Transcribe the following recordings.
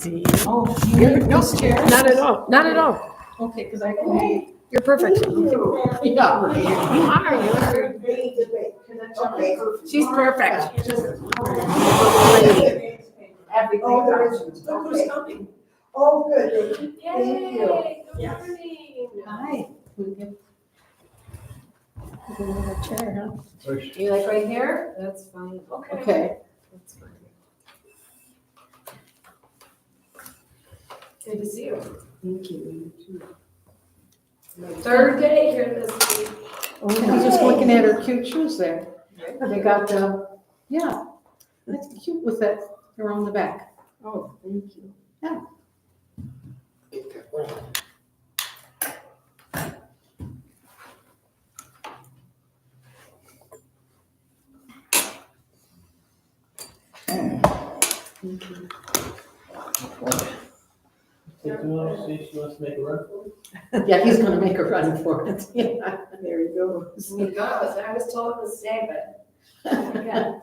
See? Oh, you need no chair? Not at all. Not at all. Okay, because I can. You're perfect. Yeah. You are. Okay. She's perfect. Everything. Oh, there is. Look who's coming. Oh, good. Thank Yay, you. good morning. Hi. Another chair, huh? You like right here? That's fine. Okay. That's fine. Good to see you. Thank you. My third day here this week. I was just looking at her cute shoes there. They got, yeah, that's cute with that around the back. Oh, thank you. Thank you. See, she wants to make a run for it? Yeah, he's gonna make a run for it. Yeah, there he goes. He goes. I was told to stay, but yeah.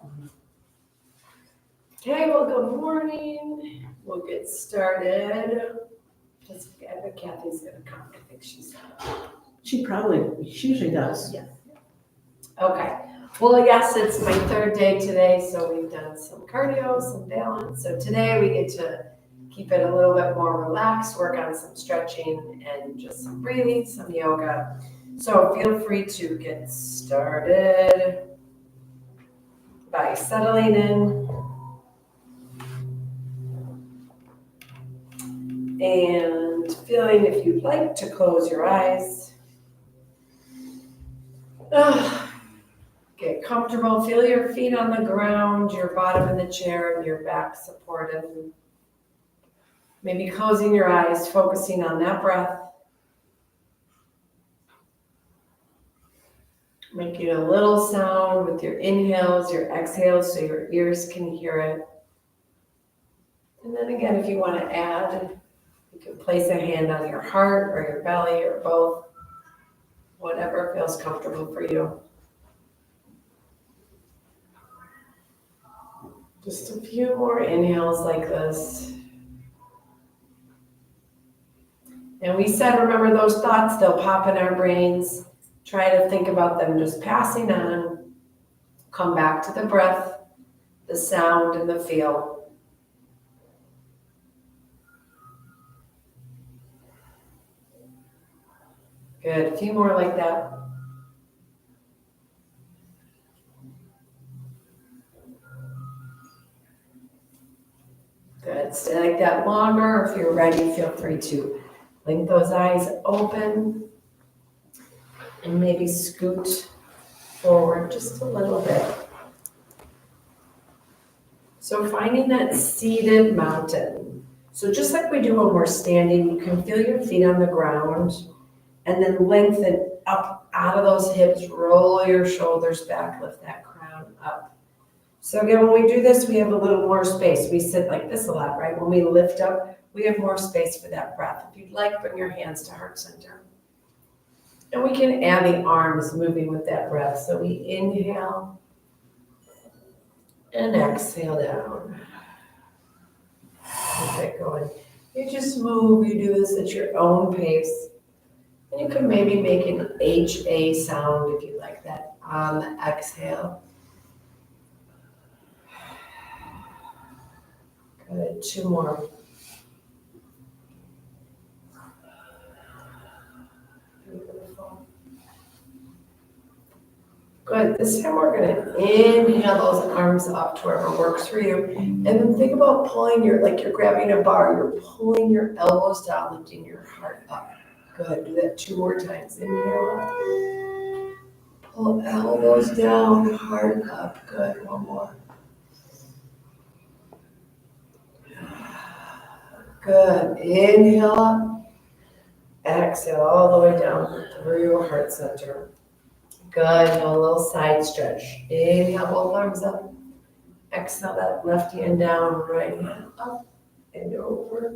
Okay, well, good morning. We'll get started. Just, I bet Kathy's gonna come. I think she's. She usually does. Okay. Well, yes, it's my third day today, so we've done some cardio, some balance. So today we get to keep it a little bit more relaxed, work on some stretching and just some breathing, some yoga. So feel free to get started by settling in and feeling if you'd like to close your eyes. Get comfortable, feel your feet on the ground, your bottom in the chair, and your back supported. Maybe closing your eyes, focusing on that breath. Making a little sound with your inhales, your exhales, so your ears can hear it. And then again, if you want to add, you can place a hand on your heart or your belly or both, whatever feels comfortable for you. Just a few more inhales like this. And we said, remember those thoughts, they'll pop in our brains. Try to think about them just passing on. Come back to the breath, the sound, and the feel. Good, a few more like that. Good, stay like that longer. If you're ready, feel free to blink those eyes open and maybe scoot forward just a little bit. So finding that seated mountain. So just like we do when we're standing, you can feel your feet on the ground and then lengthen up out of those hips, roll your shoulders back, lift that crown up. So again, when we do this, we have a little more space. We sit like this a lot, right? When we lift up, we have more space for that breath. If you'd like, bring your hands to heart center. And we can add the arms moving with that breath. So we inhale and exhale down. Keep it going. You just move, you do this at your own pace. And you can maybe make an HA sound if you like that on the exhale. Good, two more. Beautiful. Good, this time we're gonna inhale those arms up to wherever works for you. And then think about pulling like you're grabbing a bar, you're pulling your elbows down, lifting your heart up. Good, do that two more times. Inhale up. Pull elbows down, heart up. Good, one more. Good, inhale up. Exhale all the way down through your heart center. Good, a little side stretch. Inhale, both arms up. Exhale that left hand down, right hand up and over.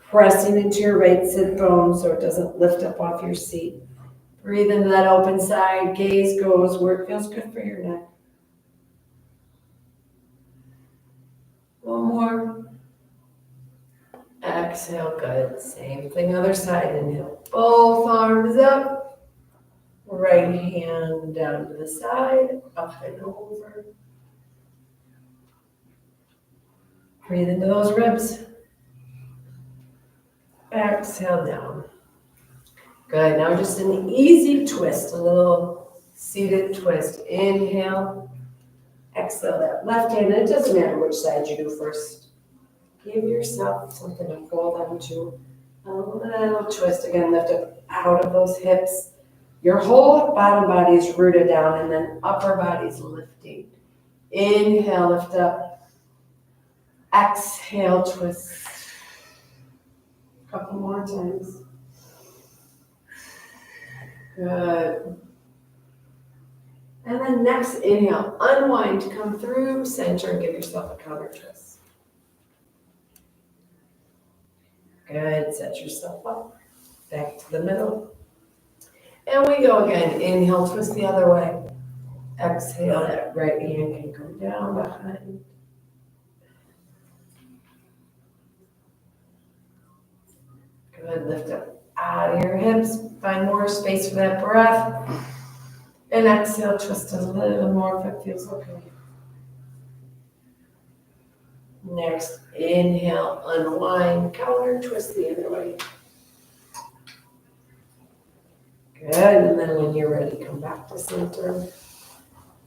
Pressing into your right sit bone so it doesn't lift up off your seat. Breathe into that open side. Gaze goes where it feels good for your neck. One more. Exhale, good. Same thing, other side. Inhale, both arms up. Right hand down to the side, up and over. Breathe into those ribs. Exhale down. Good, now just an easy twist, a little seated twist. Inhale, exhale that left hand. It doesn't matter which side you do first. Give yourself something to hold on to. A little twist, again, lift up out of those hips. Your whole bottom body is rooted down, and then upper body's lifting. Inhale, lift up. Exhale, twist. Couple more times. Good. And then next inhale, unwind, come through center, and give yourself a counter twist. Good, set yourself up, back to the middle. And we go again, inhale, twist the other way. Exhale, that right hand can come down behind. Good, lift up out of your hips, find more space for that breath. And exhale, twist a little more if it feels okay. Next, inhale, unwind, counter, twist the other way. Good, and then when you're ready, come back to center.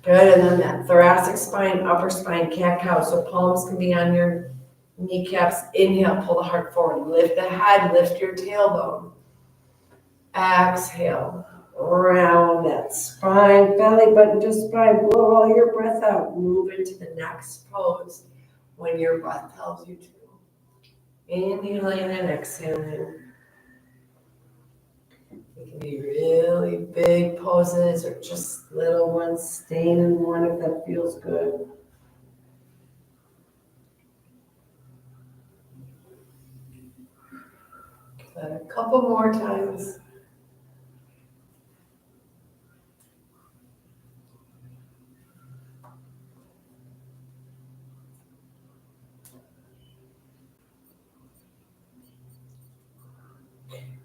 Good, and then that thoracic spine, upper spine, cat-cow, so palms can be on your kneecaps. Inhale, pull the heart forward, lift the head, lift your tailbone. Exhale, round that spine, belly button to spine, blow all your breath out, move into the next pose when your breath tells you to. Inhaling and exhaling. It can be really big poses or just little ones, staying in one if that feels good. Good, a couple more times.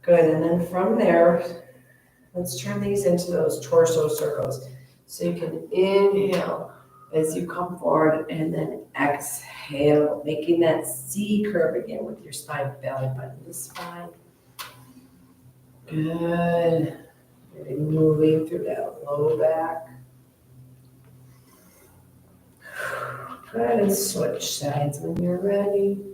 Good, and then from there, let's turn these into those torso circles. So you can inhale as you come forward and then exhale, making that C curve again with your spine, belly button to spine. Good. Really moving through that low back. Good, and switch sides when you're ready.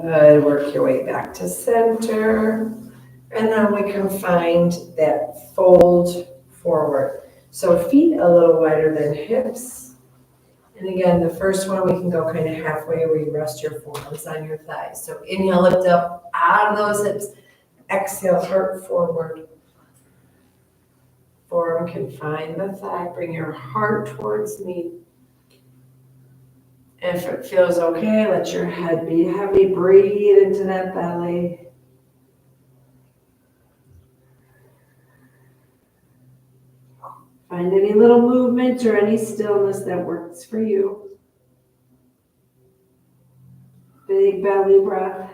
Good, work your way back to center. And then we can find that fold forward. So feet a little wider than hips. And again, the first one, we can go kind of halfway where you rest your forearms on your thighs. So inhale, lift up out of those hips. Exhale, heart forward. Forearm can find the thigh. Bring your heart towards me. If it feels okay, let your head be heavy. Breathe into that belly. Find any little movement or any stillness that works for you. Big belly breath.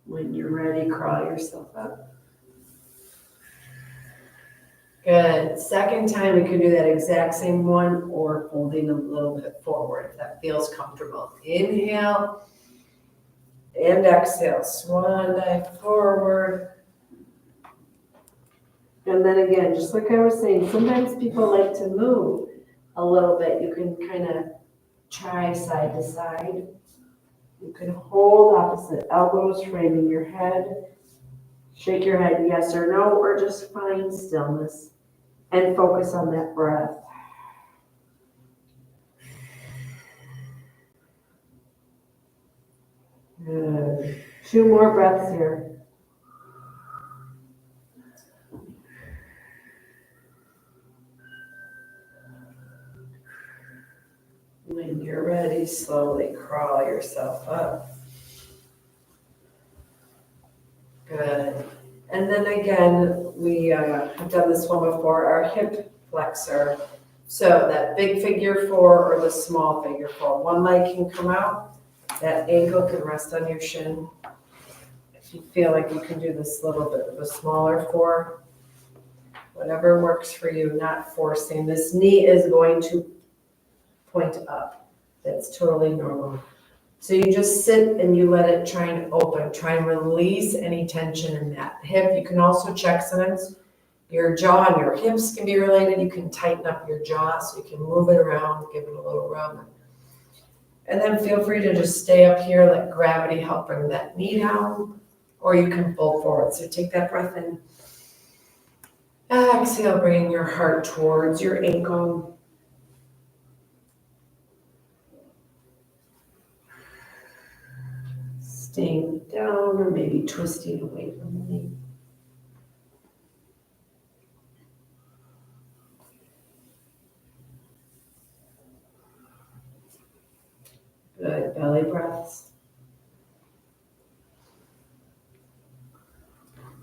When you're ready, crawl yourself up. Good. Second time, we can do that exact same one or folding a little bit forward if that feels comfortable. Inhale and exhale. Swan dive forward. And then again, just like I was saying, sometimes people like to move a little bit. You can kind of try side to side. You can hold opposite elbows, framing your head. Shake your head yes or no, or just find stillness and focus on that breath. Good. 2 more breaths here. When you're ready, slowly crawl yourself up. Good. And then again, we have done this one before, our hip flexor. So that big figure four or the small figure four. One leg can come out, that ankle can rest on your shin. If you feel like you can do this little bit of a smaller four, whatever works for you, not forcing. This knee is going to point up. That's totally normal. So you just sit and you let it try and open, try and release any tension in that hip. You can also check sometimes your jaw and your hips can be related. You can tighten up your jaw so you can move it around, give it a little rub. And then feel free to just stay up here, let gravity help bring that knee down, or you can fold forward. So take that breath in. Exhale, bringing your heart towards your ankle. Staying down or maybe twisting away from the knee. Good, belly breaths.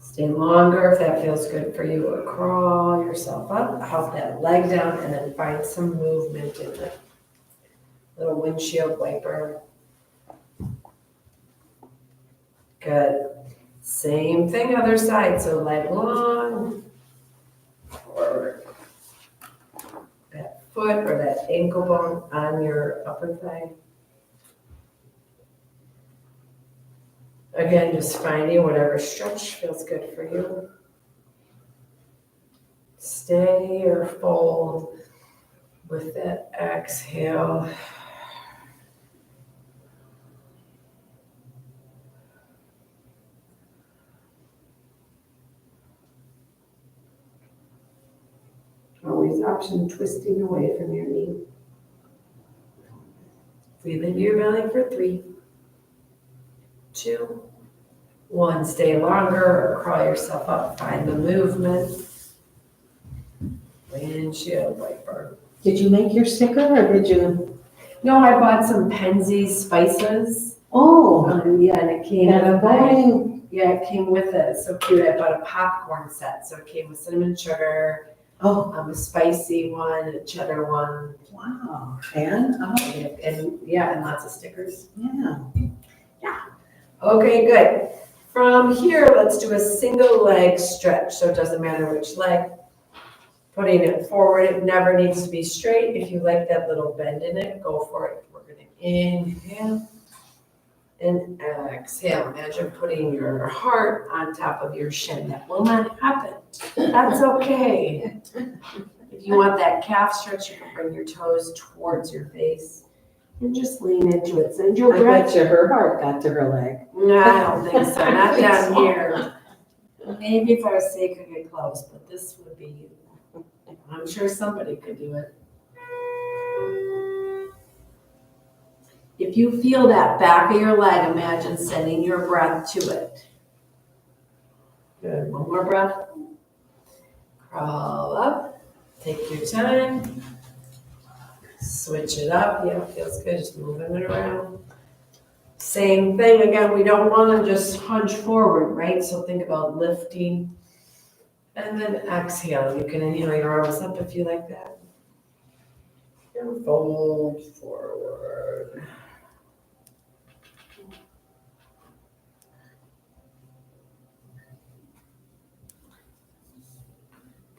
Stay longer if that feels good for you, or crawl yourself up, help that leg down, and then find some movement in the little windshield wiper. Good. Same thing, other side. So leg long, forward. That foot or that ankle bone on your upper thigh. Again, just finding whatever stretch feels good for you. Stay or fold with that exhale. Always option twisting away from your knee. Breathe into your belly for 3, 2, 1. Stay longer or crawl yourself up. Find the movement. Windshield wiper. Did you make your sticker or did you? No, I bought some Penzeys spices. Oh, Yeah, and it came and a with my, voting. yeah, it came with it. So cute. I bought a popcorn set. So it came with cinnamon sugar, Oh, a spicy one, a cheddar one, wow. And, and yeah, and lots of stickers. yeah. Okay, good. From here, let's do a single leg stretch. So it doesn't matter which leg. Putting it forward, it never needs to be straight. If you like that little bend in it, go for it. We're going to inhale and exhale. Imagine putting your heart on top of your shin. That will not happen. That's okay. If you want that calf stretch, you can bring your toes towards your face and just lean into it. Send your I breath. bet you her heart got to her leg. No, I don't think so. Not down here. Maybe if our sake could get close, but this would be, I'm sure somebody could do it. If you feel that back of your leg, imagine sending your breath to it. Good. One more breath. Crawl up. Take your time. Switch it up. Yeah, feels good. Just moving it around. Same thing. Again, we don't want to just hunch forward, right? So think about lifting. And then exhale. You can inhale your arms up if you like that. And fold forward.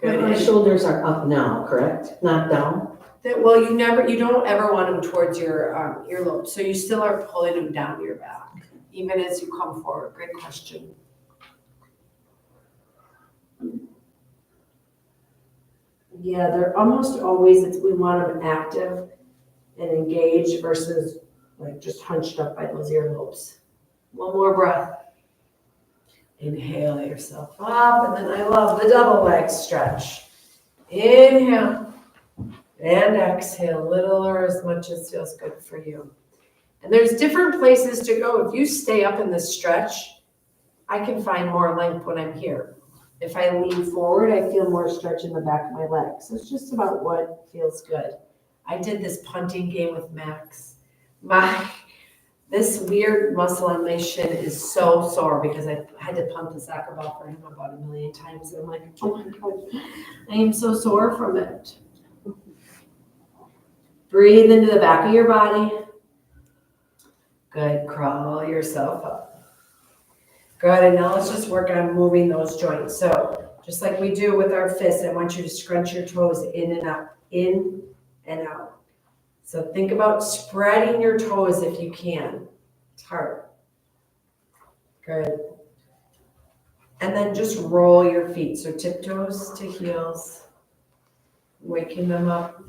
Good. My shoulders are up now, correct? Not down? Well, you don't ever want them towards your earlobe. So you still are pulling them down your back, even as you come forward. Great question. Yeah, they're almost always, we want them active and engaged versus like just hunched up by those earlobes. One more breath. Inhale yourself up, and then I love the double leg stretch. Inhale and exhale, little or as much as feels good for you. And there's different places to go. If you stay up in this stretch, I can find more length when I'm here. If I lean forward, I feel more stretch in the back of my legs. So it's just about what feels good. I did this punting game with Max. This weird muscle on my shin is so sore because I had to pump the soccer ball for him about 1,000,000 times. And I'm like, oh my God, I am so sore from it. Breathe into the back of your body. Good, crawl yourself up. Good, and now let's just work on moving those joints. So just like we do with our fists, I want you to scrunch your toes in and out, in and out. So think about spreading your toes if you can. It's hard. Good. And then just roll your feet. So tiptoes to heels, waking them up.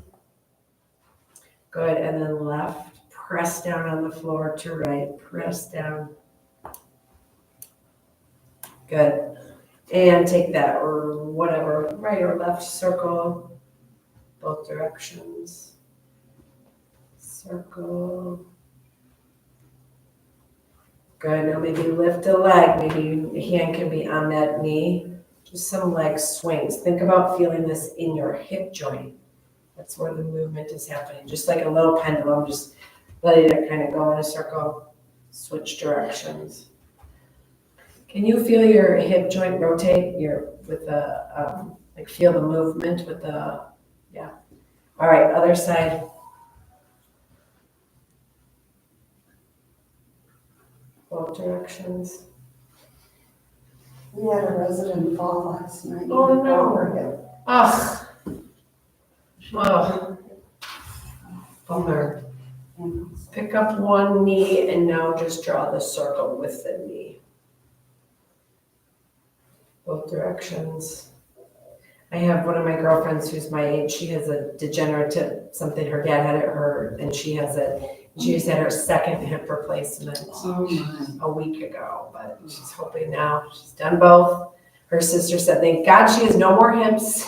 Good. And then left, press down on the floor to right, press down. Good. And take that or whatever, right or left circle, both directions. Circle. Good, now maybe lift a leg, maybe your hand can be on that knee. Just some leg swings. Think about feeling this in your hip joint. That's where the movement is happening. Just like a little pendulum, just letting it kind of go in a circle, switch directions. Can you feel your hip joint rotate with the, like feel the movement with the, yeah. All right, other side. Both directions. We had a resident fall last night. Oh, no. Over Ugh. Oh. Bummer. him. Pick up one knee and now just draw the circle with the knee. Both directions. I have one of my girlfriends who's my age. She has a degenerative, something her dad had it her, and she has it. She just had her second hip replacement Oh my. a week ago, but she's hoping now. She's done both. Her sister said, thank God she has no more hips.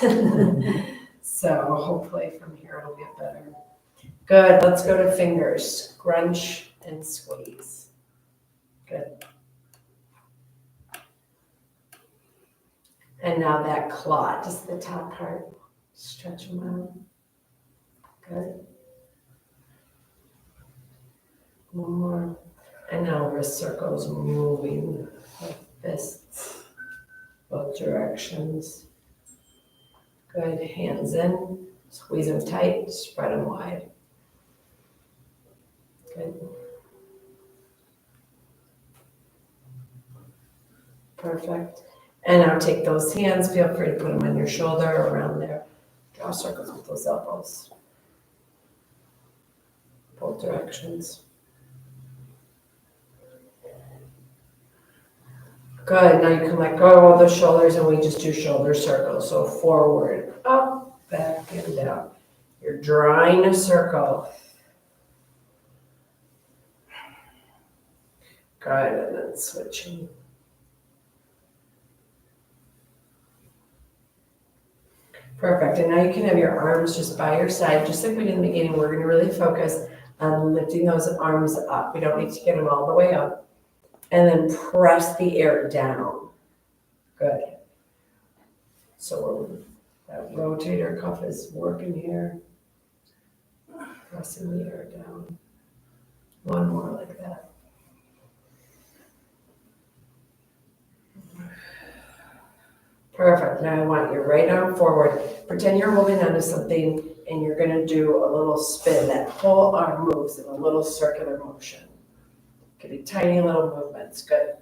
So hopefully from here it'll get better. Good, let's go to fingers. Scrunch and squeeze. Good. And now that claw, just the top part. Stretch them out. Good. One more. And now wrist circles moving like fists, both directions. Good, hands in, squeeze them tight, spread them wide. Good. Perfect. And now take those hands, feel free to put them on your shoulder, around there. Draw circles with those elbows. Both directions. Good, now you can let go of the shoulders and we just do shoulder circles. So forward, up, back, and down. You're drawing a circle. Good, and then switching. Perfect, and now you can have your arms just by your side, just like we did in the beginning. We're gonna really focus on lifting those arms up. We don't need to get them all the way up. And then press the air down. Good. So that rotator cuff is working here. Pressing the air down. One more like that. Perfect. Now I want your right arm forward. Pretend you're holding onto something and you're going to do a little spin. That whole arm moves in a little circular motion. Could be tiny little movements. Good.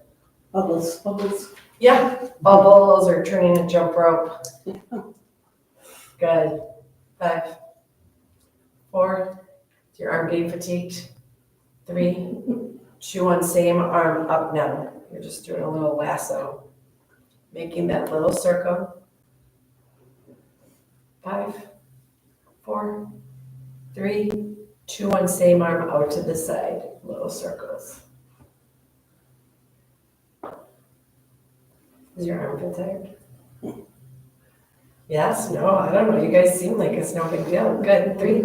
Bubbles, bubbles. Yeah, bubbles or turning a jump rope. Good. 5, 4. Is your arm getting fatigued? 3, 2, 1. Same arm up now. You're just doing a little lasso. Making that little circle. 5, 4, 3, 2, 1. Same arm out to the side. Little circles. Is your armpit tired? Yes? No? I don't know. You guys seem like it's no big deal. Good. 3,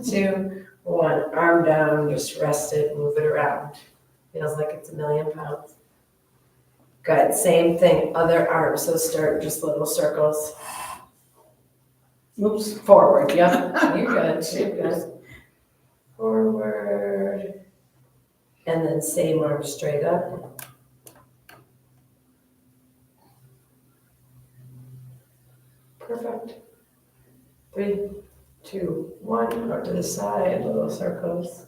2, 1. Arm down. Just rest it. Move it around. Feels like it's 1,000,000 pounds. Good. Same thing. Other arm. So start just little circles. Oops. Forward. Yep. You're good. You're good. Forward. And then same arm straight up. Perfect. 3, 2, 1, out to the side, little circles.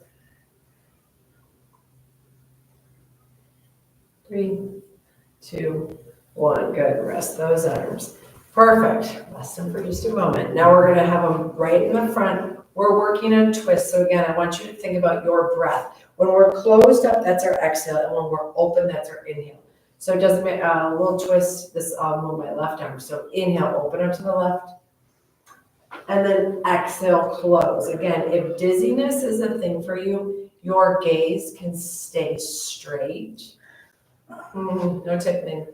3, 2, 1, good, rest those arms. Perfect, rest them for just a moment. Now we're gonna have them right in the front. We're working on twists, so again, I want you to think about your breath. When we're closed up, that's our exhale, and when we're open, that's our inhale. So it doesn't make a little twist, this I'll move my left arm. So inhale, open up to the left. And then exhale, close. Again, if dizziness is a thing for you, your gaze can stay straight. No tipping.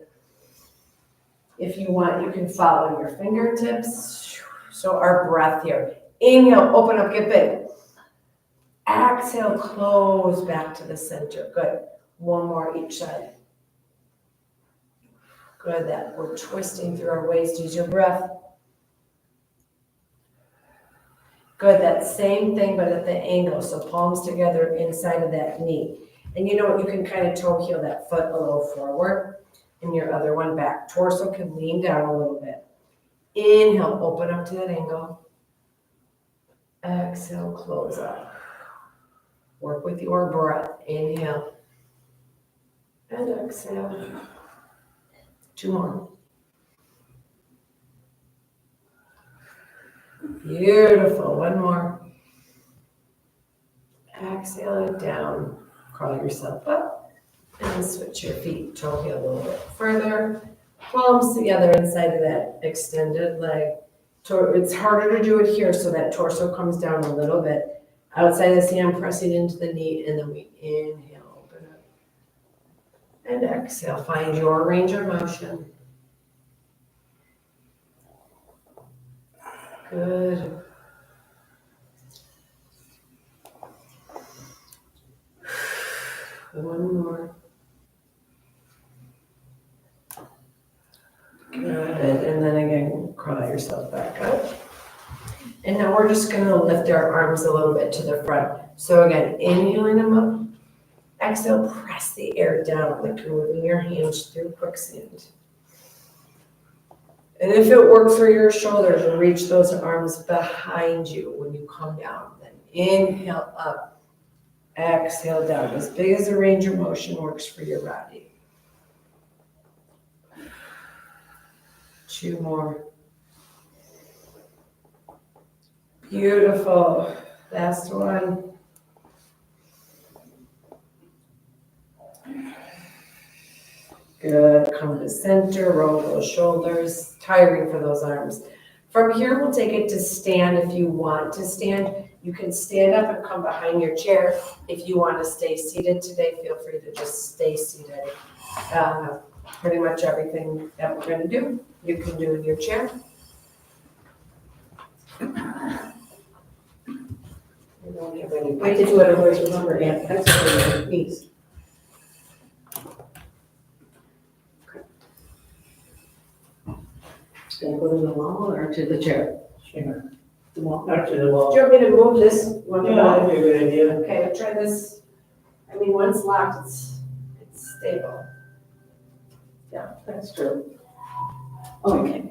If you want, you can follow your fingertips. So our breath here. Inhale, open up, get big. Exhale, close back to the center. Good. One more each side. Good, that we're twisting through our waist. Use your breath. Good, that same thing, but at the angle. So palms together inside of that knee. And you know what, you can kind of toe heel that foot a little forward and your other one back. Torso can lean down a little bit. Inhale, open up to that angle. Exhale, close up. Work with your breath. Inhale. And exhale. 2 more. Beautiful. 1 more. Exhale it down. Crawl yourself up and switch your feet. Toe heel a little bit further. Palms together inside of that extended leg. It's harder to do it here, so that torso comes down a little bit. Outside of the knee, I'm pressing into the knee, and then we inhale, open up. And exhale. Find your range of motion. Good. One more. Good. And then again, crawl yourself back up. And now we're just going to lift our arms a little bit to the front. So again, inhaling them up. Exhale, press the air down like you're moving your hands through quicksand. And if it works for your shoulders, reach those arms behind you when you come down. Then inhale up, exhale down. As big as the range of motion works for your body. 2 more. Beautiful. Last one. Good. Come to center, roll those shoulders. Tiring for those arms. From here, we'll take it to stand if you want to stand. You can stand up and come behind your chair. If you want to stay seated today, feel free to just stay seated. Pretty much everything that we're going to do, you can do in your chair. We don't have any. I did what I always remember, Aunt. That's what it means. Gonna go to the wall or to the chair? Sure. The wall. Up to the wall. Do you want me to move this one? Yeah, that'd be a good idea. Okay, try this. I mean, once locked, it's stable. Yeah, that's true. Okay,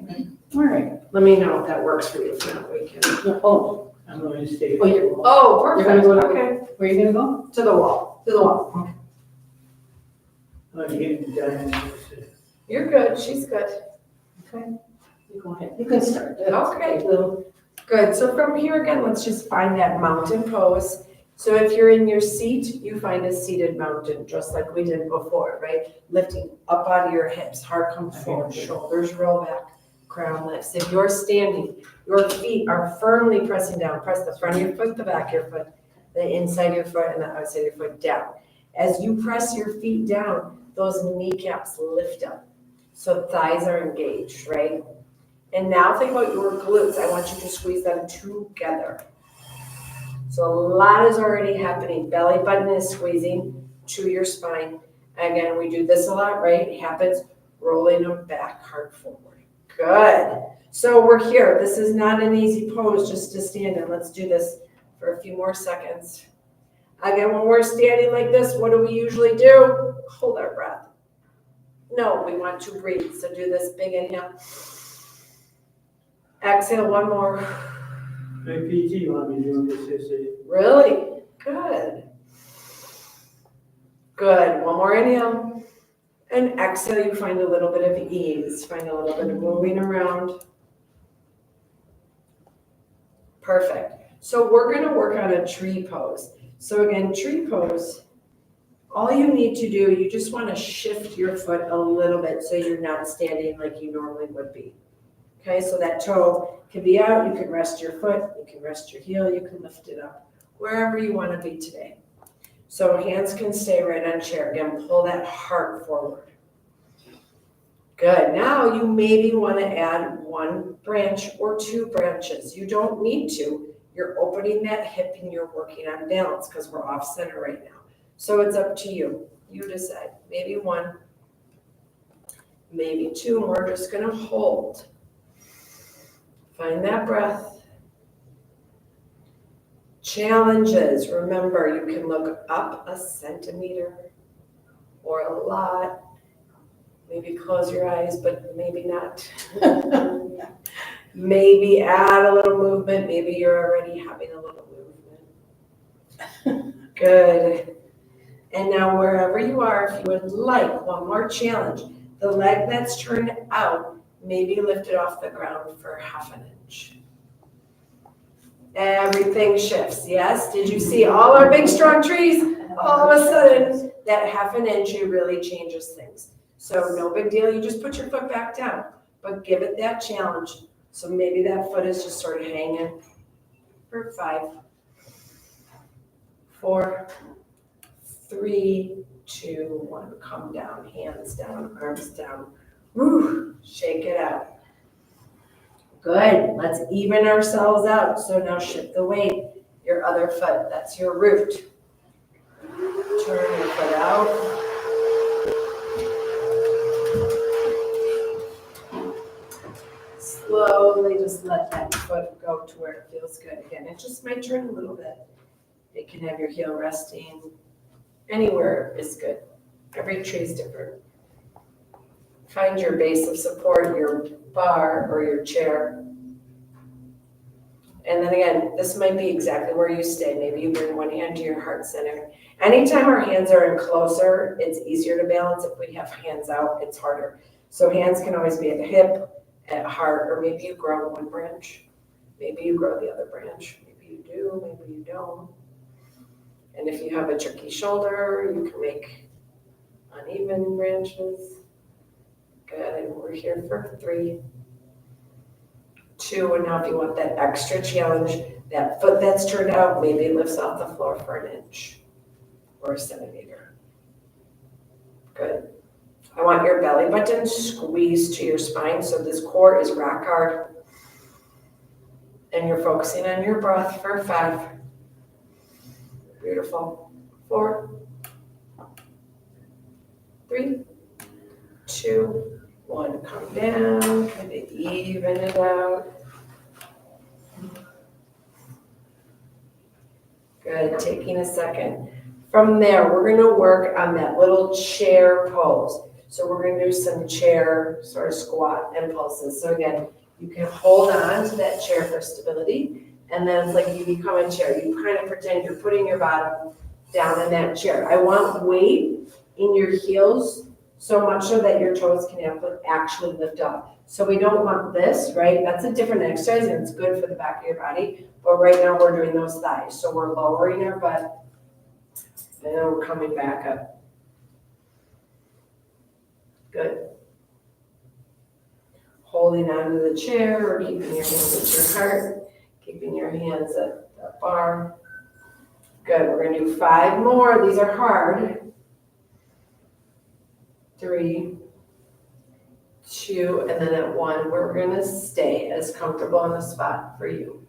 all right. Let me know if that works for you. If not, we can. Oh, I'm going to stay. you're, Oh, You're perfect. gonna go to- Okay. where are you gonna go? To the wall. To the wall. I'm going to get it done. You're good. She's good. Okay. You go ahead. You can start. Okay. Good. So from here again, let's just find that mountain pose. So if you're in your seat, you find a seated mountain, just like we did before, right? Lifting up out of your hips, heart comes forward, shoulders roll back, crown lifts. If you're standing, your feet are firmly pressing down. Press the front of your foot, the back of your foot, the inside of your foot, and the outside of your foot down. As you press your feet down, those kneecaps lift up. So thighs are engaged, right? And now think about your glutes. I want you to squeeze them together. So a lot is already happening. Belly button is squeezing to your spine. Again, we do this a lot, right? It happens rolling them back, heart forward. Good. So we're here. This is not an easy pose just to stand in. Let's do this for a few more seconds. Again, when we're standing like this, what do we usually do? Hold our breath. No, we want to breathe. So do this big inhale. Exhale, one more. My PT want me doing this yesterday. Really? Good. Good. One more inhale. And exhale, you find a little bit of ease. Find a little bit of moving around. Perfect. So we're going to work on a tree pose. So again, tree pose, all you need to do, you just want to shift your foot a little bit so you're not standing like you normally would be. Okay, so that toe can be out. You can rest your foot. You can rest your heel. You can lift it up wherever you want to be today. So hands can stay right on chair. Again, pull that heart forward. Good. Now you maybe want to add one branch or two branches. You don't need to. You're opening that hip and you're working on balance because we're off center right now. So it's up to you. You decide. Maybe one, maybe two, and we're just going to hold. Find that breath. Challenges. Remember, you can look up a centimeter or a lot. Maybe close your eyes, but maybe not. Maybe add a little movement. Maybe you're already having a little movement. Good. And now wherever you are, if you would like one more challenge, the leg that's turned out, maybe lift it off the ground for half an inch. Everything shifts, yes? Did you see all our big strong trees? All of a sudden, that half an inch really changes things. So no big deal, you just put your foot back down, but give it that challenge. So maybe that foot is just sort of hanging for 5, 4, 3, 2, 1. Come down, hands down, arms down. Woo, shake it out. Good, let's even ourselves out. So now shift the weight, your other foot, that's your root. Turn your foot out. Slowly just let that foot go to where it feels good. Again, it just might turn a little bit. You can have your heel resting. Anywhere is good. Every tree is different. Find your base of support, your bar or your chair. And then again, this might be exactly where you stay. Maybe you bring one hand to your heart center. Anytime our hands are in closer, it's easier to balance. If we have hands out, it's harder. So hands can always be at the hip, at heart, or maybe you grow one branch. Maybe you grow the other branch. Maybe you do, maybe you don't. And if you have a tricky shoulder, you can make uneven branches. Good, and we're here for 3, 2, and now if you want that extra challenge, that foot that's turned out maybe lifts off the floor for an inch or a centimeter. Good. I want your belly button squeezed to your spine so this core is rock hard. And you're focusing on your breath for 5. Beautiful. 4, 3, 2, 1. Come down. Kind of even it out. Good. Taking a second. From there, we're going to work on that little chair pose. So we're going to do some chair sort of squat impulses. So again, you can hold on to that chair for stability. And then it's like you become a chair. You kind of pretend you're putting your bottom down in that chair. I want weight in your heels so much so that your toes can actually lift up. So we don't want this, right? That's a different exercise and it's good for the back of your body. But right now we're doing those thighs. So we're lowering our butt and then we're coming back up. Good. Holding onto the chair or keeping your hands at your heart, keeping your hands at the bar. Good, we're gonna do 5 more. These are hard. 3, 2, and then at 1, we're gonna stay as comfortable on the spot for you.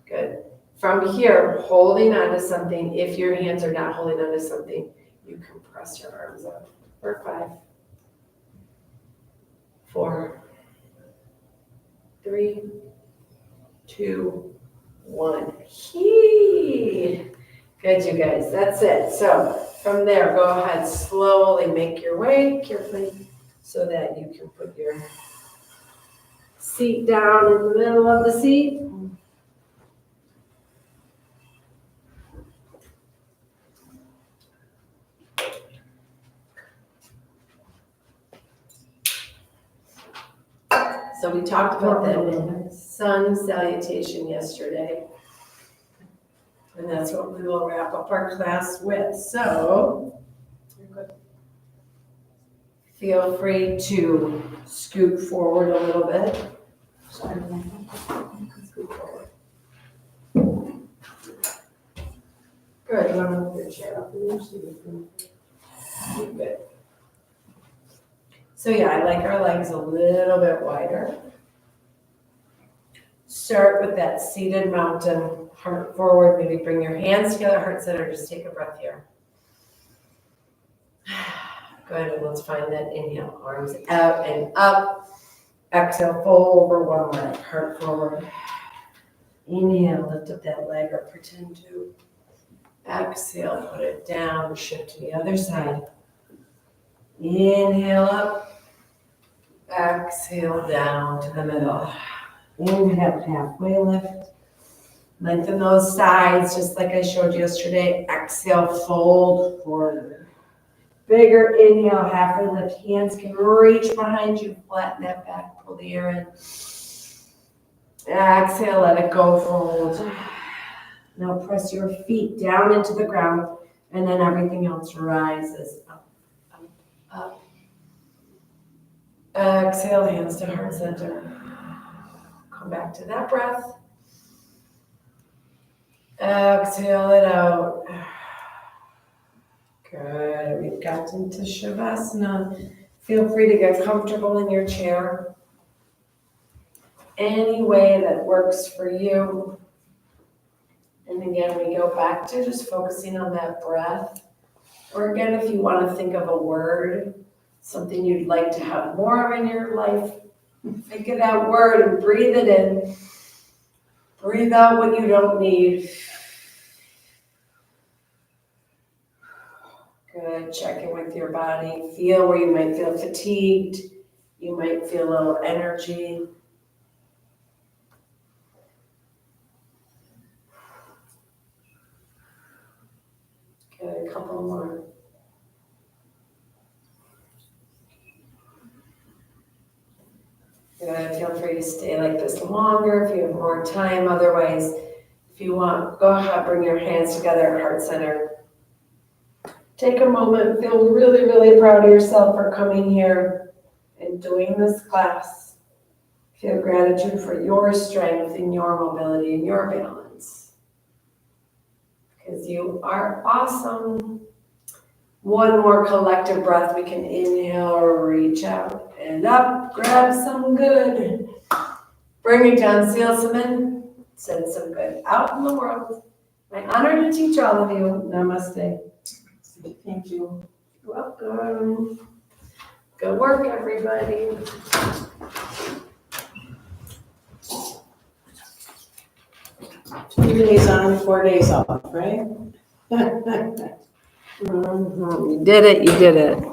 Good. From here, holding onto something, if your hands are not holding onto something, you can press your arms up for 5, 4, 3, 2, 1. Good, you guys, that's it. So from there, go ahead, slowly make your way carefully so that you can put your seat down in the middle of the seat. So we talked about the sun salutation yesterday. And that's what we will wrap up our class with. So feel free to scoot forward a little bit. Sorry. Scoot forward. Good, you want to move your chair up in there so you can. Good. So yeah, I like our legs a little bit wider. Start with that seated mountain, heart forward, maybe bring your hands together, heart center, just take a breath here. Good, and let's find that inhale, arms out and up. Exhale, fold over one leg, heart forward. Inhale, lift up that leg or pretend to. Exhale, put it down, shift to the other side. Inhale up. Exhale down to the middle. Inhale, halfway lift. Lengthen those sides, just like I showed you yesterday. Exhale, fold forward. Bigger inhale, halfway lift. Hands can reach behind you, flatten that back, pull the air in. Exhale, let it go, fold. Now press your feet down into the ground, and then everything else rises up, up, up. Exhale, hands to heart center. Come back to that breath. Exhale it out. Good. We've got into Shavasana. Feel free to get comfortable in your chair. Any way that works for you. And again, we go back to just focusing on that breath. Or again, if you want to think of a word, something you'd like to have more of in your life, think of that word and breathe it in. Breathe out what you don't need. Good. Check in with your body. Feel where you might feel fatigued. You might feel a little energy. Good. A couple more. Good. Feel free to stay like this longer if you have more time. Otherwise, if you want, go ahead, bring your hands together at heart center. Take a moment, feel really, really proud of yourself for coming here and doing this class. Feel gratitude for your strength and your mobility and your balance. Because you are awesome. One more collective breath. We can inhale, reach out and up, grab some good. Bring it down, seal some in, send some good out in the world. My honor to teach all of you. Namaste. Thank you. You're welcome. Good work, everybody. 2 days on, 4 days off, right? You did it, you did it.